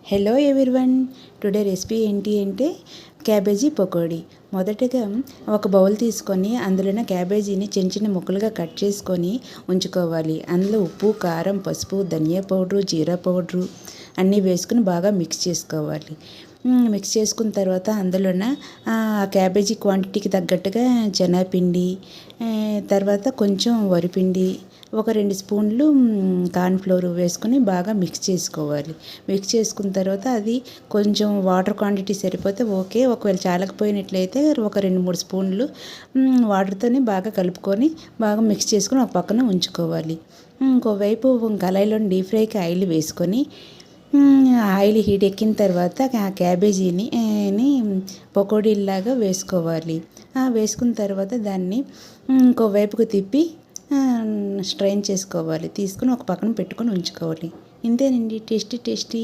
Hello everyone, today recipe ఏంటి అంటే cabbage pakodi. మొదటగా ఒక బౌల్ తీసుకొని అందులోనే క్యాబేజీని చిన్న చిన్న ముక్కలుగా కట్ చేసుకొని ఉంచుకోవాలి. అందులో ఉప్పు, కారం, పసుపు, ధనియా పౌడరు, జీరా పౌడరు అన్నీ వేసుకుని బాగా మిక్స్ చేసుకోవాలి. మిక్స్ చేసుకున్న తర్వాత అందులోన క్యాబేజీ క్వాంటిటీకి తగ్గట్టుగా శనగపిండి, తర్వాత కొంచెం వరిపిండి, ఒక 2 స్పూన్లు కార్న్ఫ్లోర్ వేసుకొని బాగా మిక్స్ చేసుకోవాలి. మిక్స్ చేసుకున్న తర్వాత అది కొంచెం వాటర్ క్వాంటిటీ సరిపోతే ఓకే, ఒకవేళ చాలకపోయినట్లయితే ఒక 2-3 స్పూన్లు వాటర్తోని బాగా కలుపుకొని బాగా మిక్స్ చేసుకొని ఒక పక్కన ఉంచుకోవాలి. ఇంకోవైపు కళాయిలో డీప్ ఫ్రైకి ఆయిల్ వేసుకొని ఆయిల్ హీట్ ఎక్కిన తర్వాత క్యాబేజీని పకోడీలాగా వేసుకోవాలి. వేసుకున్న తర్వాత దాన్ని ఇంకోవైపుకు తిప్పి స్ట్రైన్ చేసుకోవాలి. తీసుకుని ఒక పక్కన పెట్టుకొని ఉంచుకోవాలి. ఇంతేనండి, టేస్టీ.